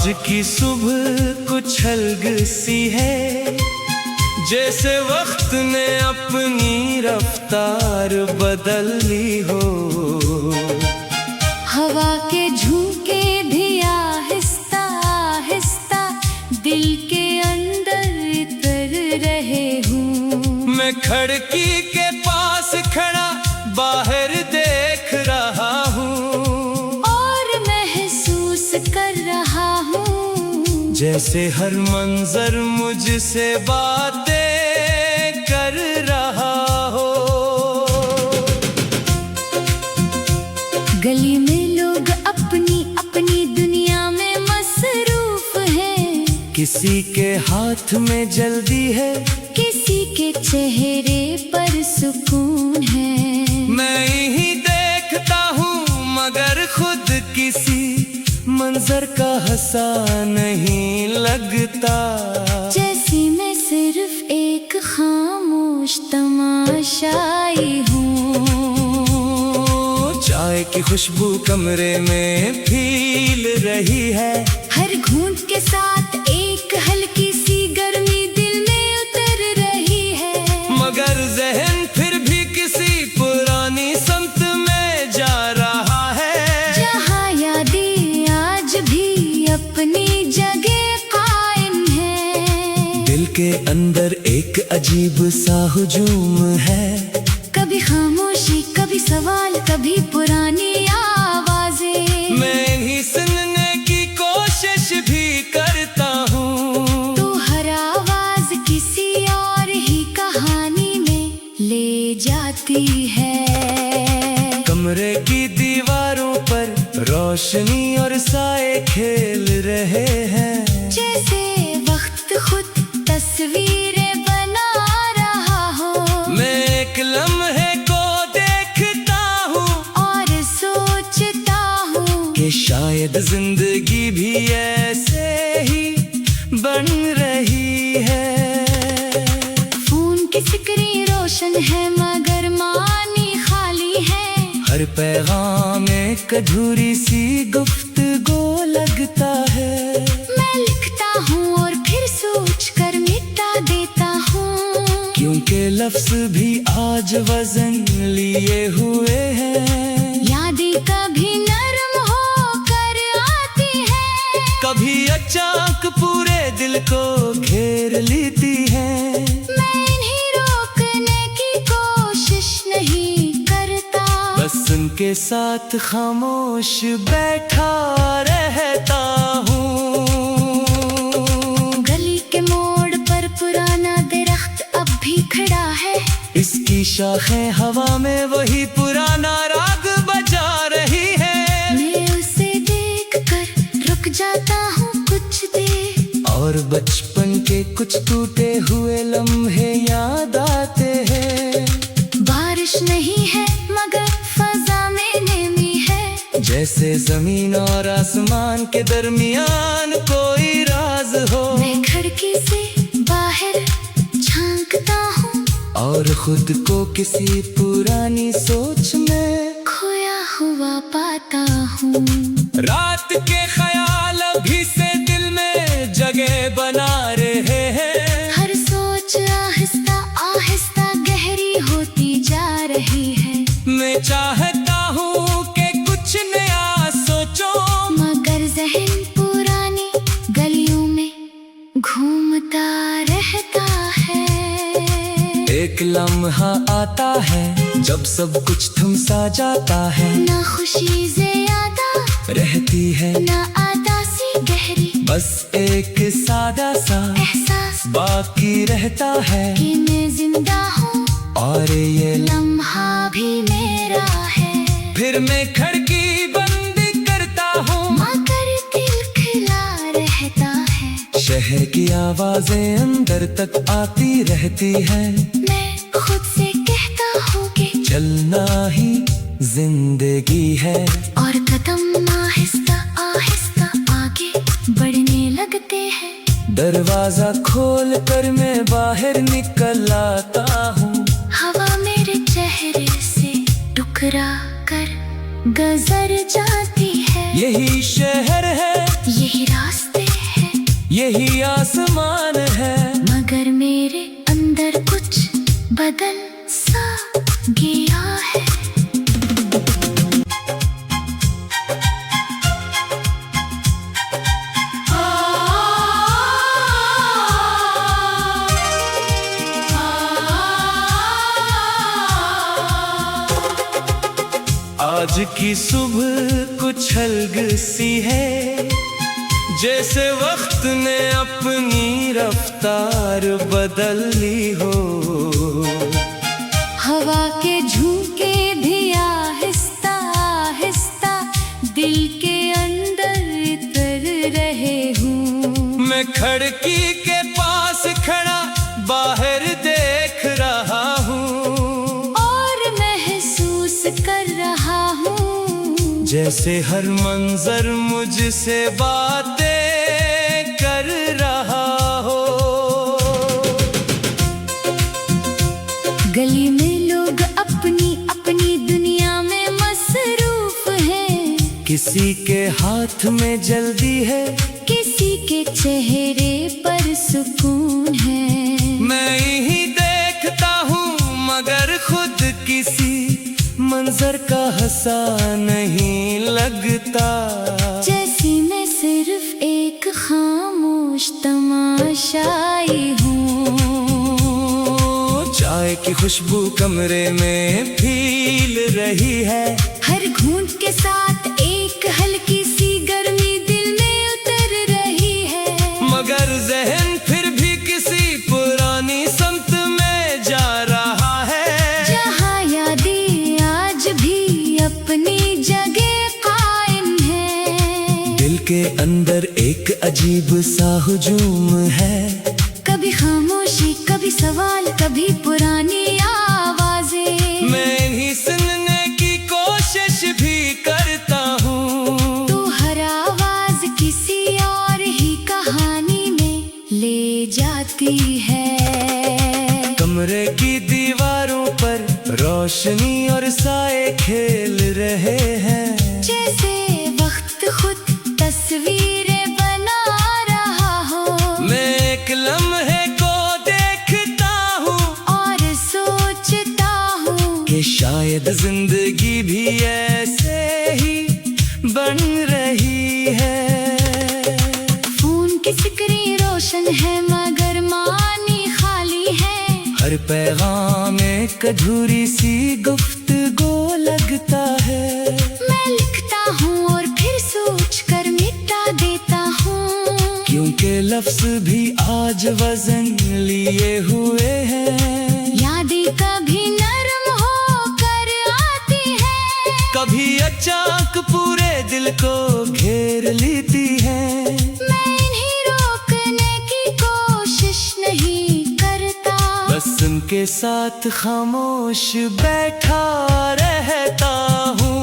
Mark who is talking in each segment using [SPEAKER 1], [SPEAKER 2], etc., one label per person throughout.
[SPEAKER 1] आज की सुबह कुछ अलग सी है, जैसे वक्त ने अपनी रफ्तार बदल ली हो।
[SPEAKER 2] हवा के झोंके भी आहिस्ता आहिस्ता दिल के अंदर उतर रहे हूँ।
[SPEAKER 1] मैं खिड़की के पास खड़ा बाहर देख रहा हूँ
[SPEAKER 2] और महसूस कर रहा हूँ,
[SPEAKER 1] जैसे हर मंजर मुझसे बातें कर रहा हो।
[SPEAKER 2] गली में लोग अपनी अपनी दुनिया में मसरूफ हैं।
[SPEAKER 1] किसी के हाथ में जल्दी है,
[SPEAKER 2] किसी के चेहरे पर सुकून है।
[SPEAKER 1] मैं ही देखता हूँ मगर खुद किसी मंजर का हंसा नहीं लगता।
[SPEAKER 2] जैसे मैं सिर्फ एक खामोश तमाशाई हूँ।
[SPEAKER 1] चाय की खुशबू कमरे में फील रही है,
[SPEAKER 2] हर घूंट के साथ एक हल्की सी गर्मी दिल में उतर रही है।
[SPEAKER 1] मगर ज़हन फिर भी किसी पुरानी संत में जा रहा है,
[SPEAKER 2] जहाँ यादें आज भी अपनी जगह कायम है।
[SPEAKER 1] दिल के अंदर एक अजीब सा हुजूम है,
[SPEAKER 2] कभी खामोशी, कभी सवाल, कभी पुरानी आवाजें।
[SPEAKER 1] मैं ही सुनने की कोशिश भी करता हूँ,
[SPEAKER 2] तो हर आवाज किसी और ही कहानी में ले जाती है।
[SPEAKER 1] कमरे की दीवारों पर रोशनी और साए खेल रहे हैं,
[SPEAKER 2] जैसे वक्त खुद तस्वीरें बना रहा हो।
[SPEAKER 1] मैं एक लम्हे को देखता हूँ
[SPEAKER 2] और सोचता हूँ
[SPEAKER 1] कि शायद जिंदगी भी ऐसे ही बन रही है।
[SPEAKER 2] फोन की स्क्रीन रोशन है मगर मानी खाली है।
[SPEAKER 1] हर पैगाम एक अधूरी सी गुफ्तगू लगता है।
[SPEAKER 2] मैं लिखता हूँ और फिर सोच कर मिटा देता हूँ,
[SPEAKER 1] क्योंकि लफ्ज भी आज वजन लिए हुए हैं।
[SPEAKER 2] यादें कभी नरम होकर आती है,
[SPEAKER 1] कभी अचानक पूरे दिल को घेर लेती है।
[SPEAKER 2] मैं इन्हें रोकने की कोशिश नहीं करता,
[SPEAKER 1] बस उनके साथ खामोश बैठा रहता हूँ।
[SPEAKER 2] गली के मोड़ पर पुराना दरख्त अब भी खड़ा है,
[SPEAKER 1] इसकी शाखें हवा में वही पुराना राग बजा रही है।
[SPEAKER 2] मैं उसे देख कर रुक जाता हूँ कुछ देर,
[SPEAKER 1] और बचपन के कुछ टूटे हुए लम्हे याद आते हैं।
[SPEAKER 2] बारिश नहीं है मगर फजा में नमी है,
[SPEAKER 1] जैसे जमीन और आसमान के दरमियान कोई राज हो।
[SPEAKER 2] मैं खिड़की से बाहर झांकता हूँ
[SPEAKER 1] और खुद को किसी पुरानी सोच में
[SPEAKER 2] खोया हुआ पाता हूँ।
[SPEAKER 1] रात के ख्याल अभी से दिल में जगह बना रहे हैं।
[SPEAKER 2] हर सोच आहिस्ता आहिस्ता गहरी होती जा रही है।
[SPEAKER 1] मैं चाहता हूँ कि कुछ नया सोचो,
[SPEAKER 2] मगर जहन पुरानी गलियों में घूमता रहता है।
[SPEAKER 1] एक लम्हा आता है जब सब कुछ थम सा जाता है।
[SPEAKER 2] ना खुशी ज्यादा
[SPEAKER 1] रहती है
[SPEAKER 2] ना आदासी गहरी,
[SPEAKER 1] बस एक सादा सा
[SPEAKER 2] एहसास
[SPEAKER 1] बाकी रहता है
[SPEAKER 2] कि मैं जिंदा हूँ
[SPEAKER 1] और ये
[SPEAKER 2] लम्हा भी मेरा है।
[SPEAKER 1] फिर मैं खिड़की बंद करता हूँ
[SPEAKER 2] मगर दिल खिला रहता है।
[SPEAKER 1] शहर की आवाजें अंदर तक आती रहती है।
[SPEAKER 2] मैं खुद से कहता हूँ कि
[SPEAKER 1] चलना ही जिंदगी है।
[SPEAKER 2] और कदम आहिस्ता आहिस्ता आगे बढ़ने लगते हैं।
[SPEAKER 1] दरवाजा खोल कर मैं बाहर निकल आता हूँ।
[SPEAKER 2] हवा मेरे चेहरे से टुकरा कर गुजर जाती है।
[SPEAKER 1] यही शहर है,
[SPEAKER 2] यही रास्ते
[SPEAKER 1] यही आसमान है।
[SPEAKER 2] मगर मेरे अंदर कुछ बदल सा गया है।
[SPEAKER 1] आज की सुबह कुछ अलग सी है, जैसे वक्त ने अपनी रफ्तार बदल ली हो।
[SPEAKER 2] हवा के झोंके भी आहिस्ता आहिस्ता दिल के अंदर उतर रहे हूँ।
[SPEAKER 1] मैं खिड़की के पास खड़ा बाहर देख रहा हूँ
[SPEAKER 2] और महसूस कर रहा हूँ
[SPEAKER 1] जैसे हर मंजर मुझसे बातें कर रहा हो।
[SPEAKER 2] गली में लोग अपनी अपनी दुनिया में मसरूफ हैं।
[SPEAKER 1] किसी के हाथ में जल्दी है,
[SPEAKER 2] किसी के चेहरे पर सुकून है।
[SPEAKER 1] मैं ही देखता हूँ मगर खुद किसी मंजर का हंसा नहीं लगता।
[SPEAKER 2] जैसी मैं सिर्फ एक खामोश तमाशाई हूँ।
[SPEAKER 1] चाय की खुशबू कमरे में फैल रही है।
[SPEAKER 2] हर घूंट के साथ एक हल्की सी गर्मी दिल में उतर रही है।
[SPEAKER 1] मगर जहन फिर भी किसी पुरानी समत में जा रहा है,
[SPEAKER 2] जहाँ यादें आज भी अपनी जगह कायम है।
[SPEAKER 1] दिल के अंदर एक अजीब सा हुजूम है।
[SPEAKER 2] कभी खामोशी, कभी सवाल, कभी पुरानी आवाजें।
[SPEAKER 1] मैं इन्हीं सुनने की कोशिश भी करता हूँ।
[SPEAKER 2] तो हर आवाज किसी और ही कहानी में ले जाती है।
[SPEAKER 1] कमरे की दीवारों पर रोशनी और साए खेल रहे हैं।
[SPEAKER 2] जैसे वक्त खुद तस्वीरें बना रहा हो।
[SPEAKER 1] मैं एक लम्हे को देखता हूँ
[SPEAKER 2] और सोचता हूँ
[SPEAKER 1] कि शायद जिंदगी भी ऐसे ही बन रही है।
[SPEAKER 2] फोन की स्क्रीन रोशन है मगर मानी खाली है।
[SPEAKER 1] हर पैगाम एक अधूरी सी गुफ्तगू लगता है।
[SPEAKER 2] मैं लिखता हूँ और फिर सोच कर मिटा देता हूँ।
[SPEAKER 1] क्योंकि लफ्ज भी आज वजन लिए हुए हैं।
[SPEAKER 2] यादें कभी नरम होकर आती है,
[SPEAKER 1] कभी अचानक पूरे दिल को घेर लेती है।
[SPEAKER 2] मैं इन्हें रोकने की कोशिश नहीं करता।
[SPEAKER 1] बस उनके साथ खामोश बैठा रहता हूँ।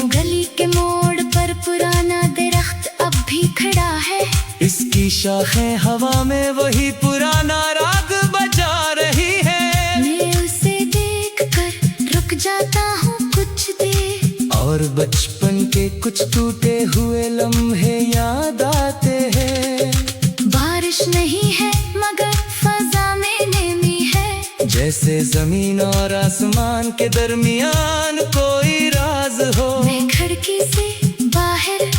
[SPEAKER 2] गली के मोड़ पर पुराना दरख्त अब भी खड़ा है।
[SPEAKER 1] इसकी शाखें हवा में वही पुराना राग बजा रही है।
[SPEAKER 2] मैं उसे देखकर रुक जाता हूँ कुछ देर।
[SPEAKER 1] और बचपन के कुछ टूटे हुए लम्हे याद आते हैं।
[SPEAKER 2] बारिश नहीं है मगर फजा में नमी है।
[SPEAKER 1] जैसे जमीन और आसमान के दरमियान कोई राज हो।
[SPEAKER 2] मैं खिड़की से बाहर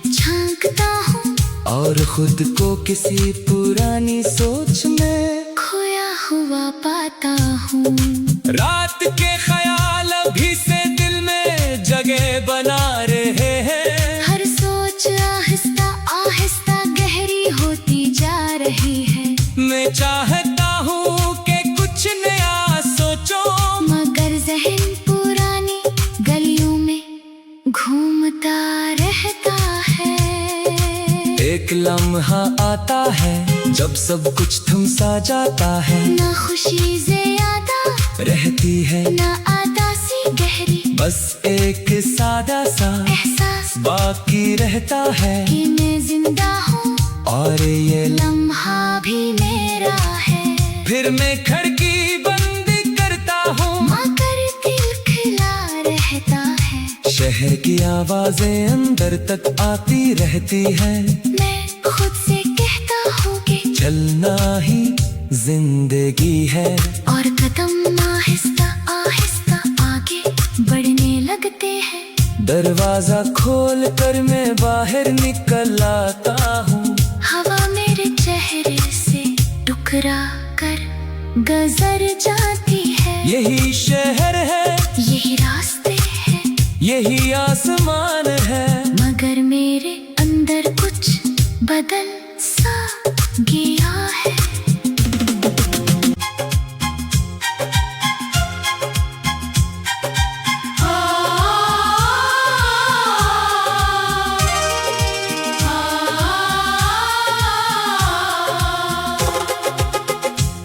[SPEAKER 2] झांकता हूँ
[SPEAKER 1] और खुद को किसी पुरानी सोच में
[SPEAKER 2] खोया हुआ पाता हूँ।
[SPEAKER 1] रात के ख्याल अभी से दिल में जगह बना रहे हैं।
[SPEAKER 2] हर सोच आहिस्ता आहिस्ता गहरी होती जा रही है।
[SPEAKER 1] मैं चाहता हूँ कि कुछ नया सोचो,
[SPEAKER 2] मगर जहन पुरानी गलियों में घूमता रहता है।
[SPEAKER 1] एक लम्हा आता है जब सब कुछ थम सा जाता है।
[SPEAKER 2] ना खुशी ज्यादा
[SPEAKER 1] रहती है
[SPEAKER 2] ना आदासी गहरी।
[SPEAKER 1] बस एक सादा सा
[SPEAKER 2] एहसास
[SPEAKER 1] बाकी रहता है
[SPEAKER 2] कि मैं जिंदा हूँ
[SPEAKER 1] और ये
[SPEAKER 2] लम्हा भी मेरा है।
[SPEAKER 1] फिर मैं खिड़की बंद करता हूँ
[SPEAKER 2] मगर दिल खिला रहता है।
[SPEAKER 1] शहर की आवाजें अंदर तक आती रहती है।
[SPEAKER 2] मैं खुद से कहता हूँ कि
[SPEAKER 1] चलना ही जिंदगी है,
[SPEAKER 2] और कदम आहिस्ता आहिस्ता आगे बढ़ने लगते हैं।
[SPEAKER 1] दरवाजा खोल कर मैं बाहर निकल आता हूँ,
[SPEAKER 2] हवा मेरे चेहरे से टुकरा कर गुजर जाती है।
[SPEAKER 1] यही शहर है,
[SPEAKER 2] यही रास्ते हैं,
[SPEAKER 1] यही आसमान है,
[SPEAKER 2] मगर मेरे अंदर कुछ बदल सा गया है।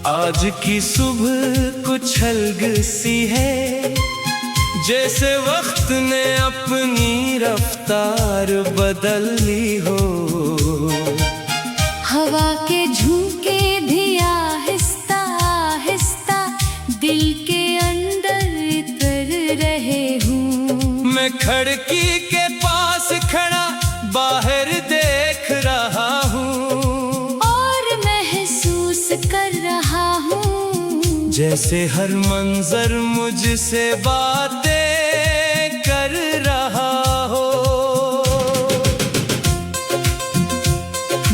[SPEAKER 1] आज की सुबह कुछ अलग सी है, जैसे वक्त ने अपनी रफ्तार बदल ली हो।
[SPEAKER 2] हवा के झोंके भी आहिस्ता आहिस्ता दिल के अंदर उतर रहे हूँ।
[SPEAKER 1] मैं खिड़की के पास खड़ा बाहर देख रहा हूँ,
[SPEAKER 2] और महसूस कर रहा हूँ
[SPEAKER 1] जैसे हर मंजर मुझसे बातें कर रहा हो।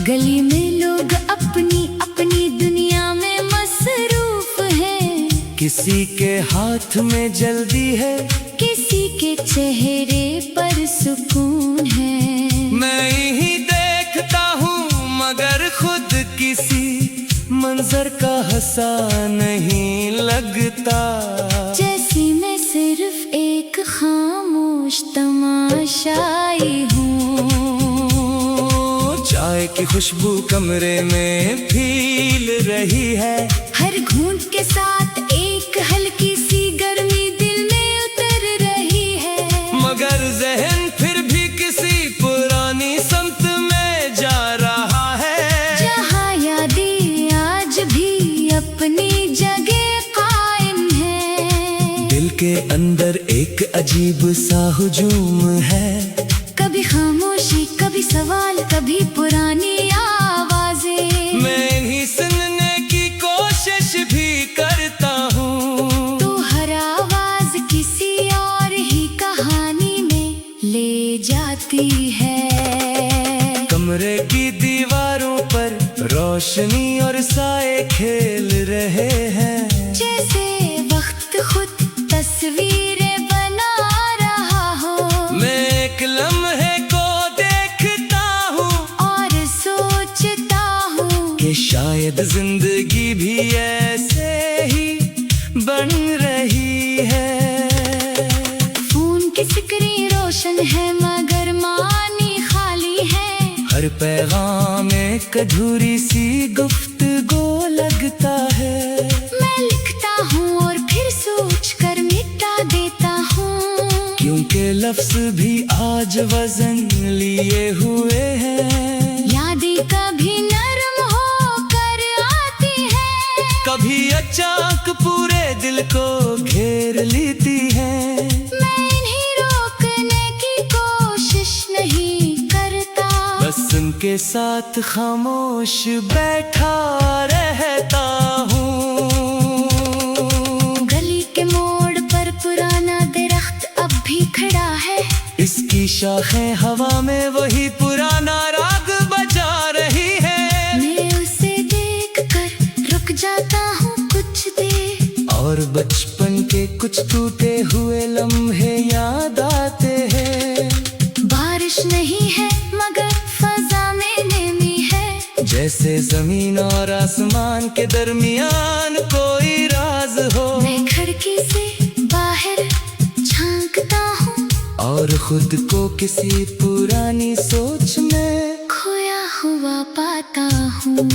[SPEAKER 2] गली में लोग अपनी अपनी दुनिया में मसरूफ हैं,
[SPEAKER 1] किसी के हाथ में जल्दी है,
[SPEAKER 2] किसी के चेहरे पर सुकून है।
[SPEAKER 1] मैं ही देखता हूँ मगर खुद किसी मंजर का हंसा नहीं लगता।
[SPEAKER 2] जैसे मैं सिर्फ एक खामोश तमाशाई हूँ।
[SPEAKER 1] चाय की खुशबू कमरे में फैल रही है,
[SPEAKER 2] हर घूंट के साथ एक हल्की सी गर्मी दिल में उतर रही है,
[SPEAKER 1] मगर जहन फिर भी किसी पुरानी समत में जा रहा है,
[SPEAKER 2] जहाँ यादें आज भी अपनी जगह कायम है।
[SPEAKER 1] दिल के अंदर एक अजीब सा हुजूम है,
[SPEAKER 2] कभी खामोशी, कभी सवाल, कभी पुरानी आवाजें।
[SPEAKER 1] मैं इन्हीं सुनने की कोशिश भी करता हूँ,
[SPEAKER 2] तो हर आवाज किसी और ही कहानी में ले जाती है।
[SPEAKER 1] कमरे की दीवारों पर रोशनी और साए खेल रहे हैं,
[SPEAKER 2] जैसे वक्त खुद तस्वीरें बना रहा हो।
[SPEAKER 1] मैं एक लम्हे को देखता हूँ
[SPEAKER 2] और सोचता हूँ
[SPEAKER 1] कि शायद जिंदगी भी ऐसे ही बन रही है।
[SPEAKER 2] फोन की स्क्रीन रोशन है मगर मानी खाली है,
[SPEAKER 1] हर पैगाम एक अधूरी सी गुफ्तगू लगता है।
[SPEAKER 2] मैं लिखता हूँ और फिर सोच कर मिटा देता हूँ,
[SPEAKER 1] क्योंकि लफ्ज भी आज वजन लिए हुए हैं।
[SPEAKER 2] यादें कभी नरम होकर आती है,
[SPEAKER 1] कभी अचानक पूरे दिल को घेर लेती है।
[SPEAKER 2] मैं इन्हें रोकने की कोशिश नहीं करता,
[SPEAKER 1] बस उनके साथ खामोश बैठा रहता हूँ।
[SPEAKER 2] गली के मोड़ पर पुराना दरख्त अब भी खड़ा है,
[SPEAKER 1] इसकी शाखें हवा में वही पुराना राग बजा रही है।
[SPEAKER 2] मैं उसे देखकर रुक जाता हूँ कुछ देर,
[SPEAKER 1] और बचपन के कुछ टूटे हुए लम्हे याद आते हैं।
[SPEAKER 2] बारिश नहीं है मगर फजा में नमी है,
[SPEAKER 1] जैसे जमीन और आसमान के दरमियान कोई राज हो।
[SPEAKER 2] मैं खिड़की से बाहर झांकता हूँ
[SPEAKER 1] और खुद को किसी पुरानी सोच में
[SPEAKER 2] खोया हुआ पाता हूँ।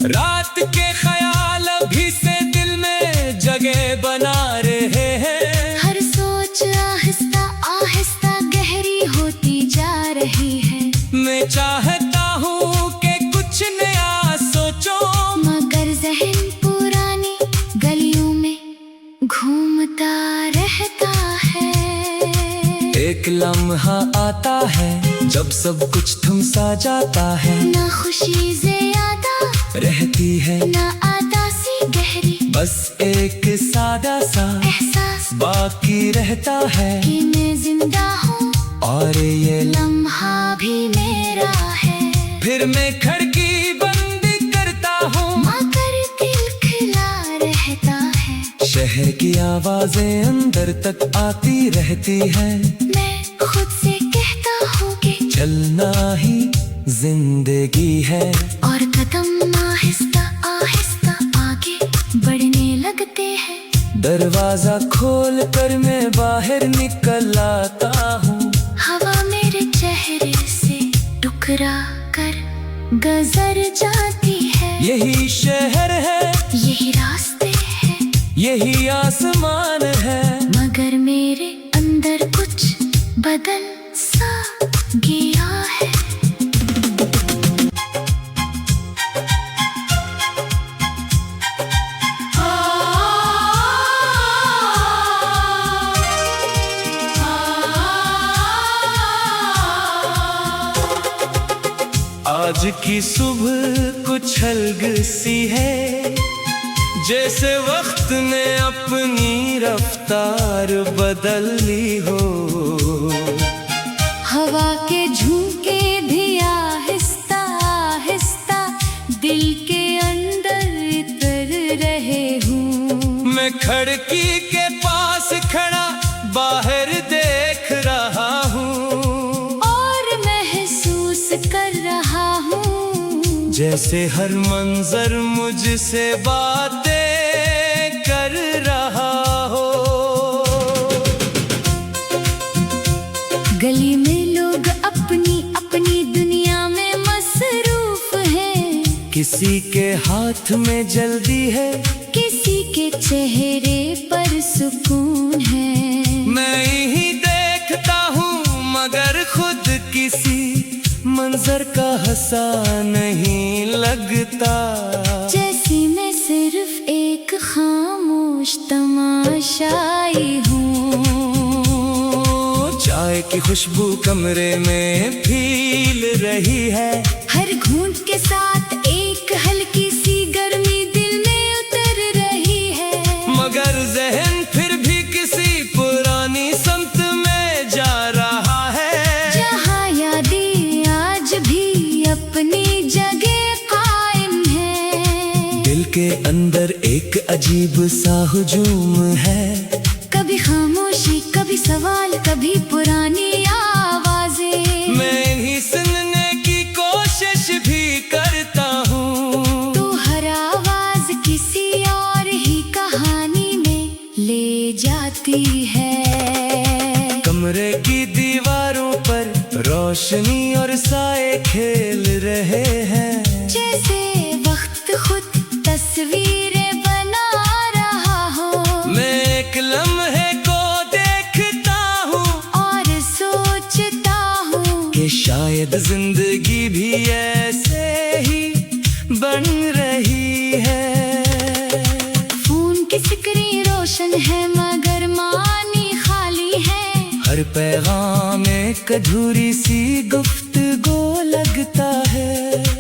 [SPEAKER 1] रात के ख्याल अभी से दिल में जगह बना रहे हैं।
[SPEAKER 2] हर सोच आहिस्ता आहिस्ता गहरी होती जा रही है,
[SPEAKER 1] मैं चाहता हूँ कि कुछ नया सोचो,
[SPEAKER 2] मगर जहन पुरानी गलियों में घूमता रहता है।
[SPEAKER 1] एक लम्हा आता है जब सब कुछ थम सा जाता है,
[SPEAKER 2] ना खुशी ज्यादा
[SPEAKER 1] रहती है
[SPEAKER 2] ना आता सी गहरी,
[SPEAKER 1] बस एक सादा सा
[SPEAKER 2] एहसास
[SPEAKER 1] बाकी रहता है
[SPEAKER 2] कि मैं जिंदा हूँ
[SPEAKER 1] और ये
[SPEAKER 2] लम्हा भी मेरा है।
[SPEAKER 1] फिर मैं खिड़की बंद करता हूँ,
[SPEAKER 2] मगर दिल खिला रहता है।
[SPEAKER 1] शहर की आवाजें अंदर तक आती रहती है,
[SPEAKER 2] मैं खुद से कहता हूँ कि
[SPEAKER 1] चलना ही जिंदगी है।
[SPEAKER 2] और कदम आहिस्ता आहिस्ता आगे बढ़ने लगते हैं।
[SPEAKER 1] दरवाजा खोल कर मैं बाहर निकल आता हूँ,
[SPEAKER 2] हवा मेरे चेहरे से टुकरा कर गुजर जाती है।
[SPEAKER 1] यही शहर है,
[SPEAKER 2] यही रास्ते हैं,
[SPEAKER 1] यही आसमान है,
[SPEAKER 2] मगर मेरे अंदर कुछ बदल सा गया है।
[SPEAKER 1] आज की सुबह कुछ अलग सी है, जैसे वक्त ने अपनी रफ्तार बदल ली हो।
[SPEAKER 2] हवा के झोंके भी आहिस्ता आहिस्ता दिल के अंदर उतर रहे हूँ।
[SPEAKER 1] मैं खिड़की के पास खड़ा बाहर देख रहा हूँ,
[SPEAKER 2] और महसूस कर रहा हूँ
[SPEAKER 1] जैसे हर मंजर मुझसे बातें कर रहा हो।
[SPEAKER 2] गली में लोग अपनी अपनी दुनिया में मसरूफ हैं।
[SPEAKER 1] किसी के हाथ में जल्दी है,
[SPEAKER 2] किसी के चेहरे पर सुकून है।
[SPEAKER 1] मैं ही देखता हूँ मगर खुद किसी मंजर का हंसा नहीं लगता।
[SPEAKER 2] जैसी मैं सिर्फ एक खामोश तमाशाई हूँ।
[SPEAKER 1] चाय की खुशबू कमरे में फैल रही है,
[SPEAKER 2] हर घूंट के साथ एक हल्की सी गर्मी दिल में उतर रही है।
[SPEAKER 1] मगर जहन फिर भी किसी पुरानी संत में जा रहा है,
[SPEAKER 2] जहाँ यादें आज भी अपनी जगह कायम है।
[SPEAKER 1] दिल के अंदर एक अजीब सा हुजूम है,
[SPEAKER 2] कभी खामोशी कभी सवाल कभी पुरानी आवाजें।
[SPEAKER 1] मैं ही सुनने की कोशिश भी करता हूँ।
[SPEAKER 2] तू हर आवाज किसी और ही कहानी में ले जाती है।
[SPEAKER 1] कमरे की दीवारों पर रोशनी और साए खेल रहे हैं,
[SPEAKER 2] जैसे वक्त खुद तस्वीरें बना रहा हो।
[SPEAKER 1] मैं एक लम्हे को देखता हूँ
[SPEAKER 2] और सोचता हूँ
[SPEAKER 1] कि शायद जिंदगी भी ऐसे ही बन रही है।
[SPEAKER 2] फोन की स्क्रीन रोशन है मगर मानी खाली है।
[SPEAKER 1] हर पैगाम एक अधूरी सी गुफ्तगू लगता है।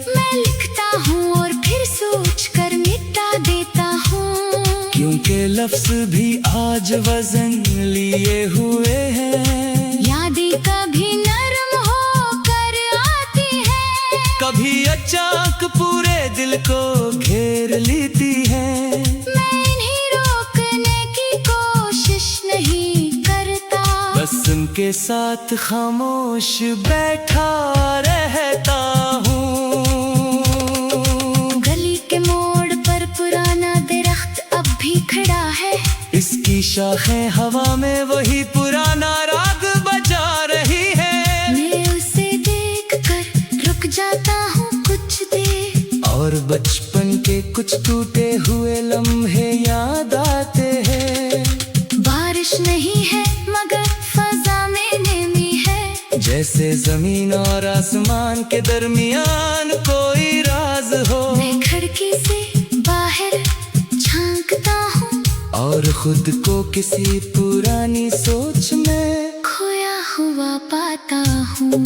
[SPEAKER 2] मैं लिखता हूँ और फिर सोच कर मिटा देता हूँ,
[SPEAKER 1] क्योंकि लफ्ज भी आज वजन लिए हुए हैं।
[SPEAKER 2] यादें कभी नरम होकर आती है,
[SPEAKER 1] कभी अचानक पूरे दिल को घेर लेती है।
[SPEAKER 2] मैं इन्हें रोकने की कोशिश नहीं करता,
[SPEAKER 1] बस उनके साथ खामोश बैठा रहता हूँ।
[SPEAKER 2] गली के मोड़ पर पुराना दरख्त अब भी खड़ा है।
[SPEAKER 1] इसकी शाखें हवा में वही पुराना राग बजा रही है।
[SPEAKER 2] मैं उसे देखकर रुक जाता हूँ कुछ देर,
[SPEAKER 1] और बचपन के कुछ टूटे हुए लम्हे याद आते हैं।
[SPEAKER 2] बारिश नहीं है मगर फजा में नमी है,
[SPEAKER 1] जैसे जमीन और आसमान के दरमियान कोई राज हो।
[SPEAKER 2] मैं खिड़की से बाहर झांकता हूँ
[SPEAKER 1] और खुद को किसी पुरानी सोच में
[SPEAKER 2] खोया हुआ पाता हूँ।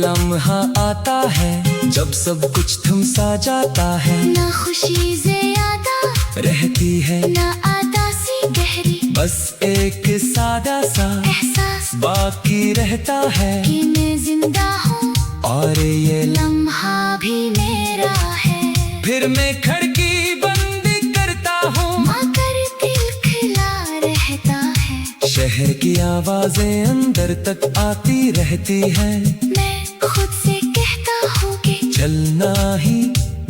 [SPEAKER 1] लम्हा आता है जब सब कुछ थम सा जाता है।
[SPEAKER 2] ना खुशी ज्यादा
[SPEAKER 1] रहती है
[SPEAKER 2] ना आदासी गहरी,
[SPEAKER 1] बस एक सादा सा
[SPEAKER 2] एहसास
[SPEAKER 1] बाकी रहता है
[SPEAKER 2] कि मैं जिंदा हूँ
[SPEAKER 1] और ये
[SPEAKER 2] लम्हा भी मेरा है।
[SPEAKER 1] फिर मैं खिड़की बंद करता हूँ,
[SPEAKER 2] मगर दिल खिला रहता है।
[SPEAKER 1] शहर की आवाजें अंदर तक आती रहती है।
[SPEAKER 2] मैं खुद से कहता हूँ कि
[SPEAKER 1] चलना ही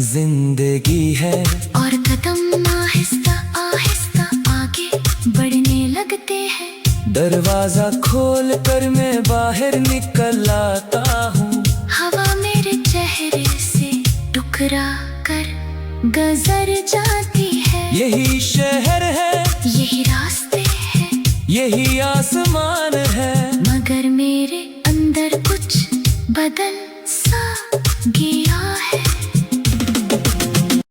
[SPEAKER 1] जिंदगी है
[SPEAKER 2] और कदम आहिस्ता आहिस्ता आगे बढ़ने लगते हैं।
[SPEAKER 1] दरवाजा खोल कर मैं बाहर निकल आता हूँ,
[SPEAKER 2] हवा मेरे चेहरे से टुकरा कर गुजर जाती है।
[SPEAKER 1] यही शहर है
[SPEAKER 2] यही रास्ते हैं
[SPEAKER 1] यही आसमान है।
[SPEAKER 2] मगर मेरे अंदर कुछ बदल सा गया है।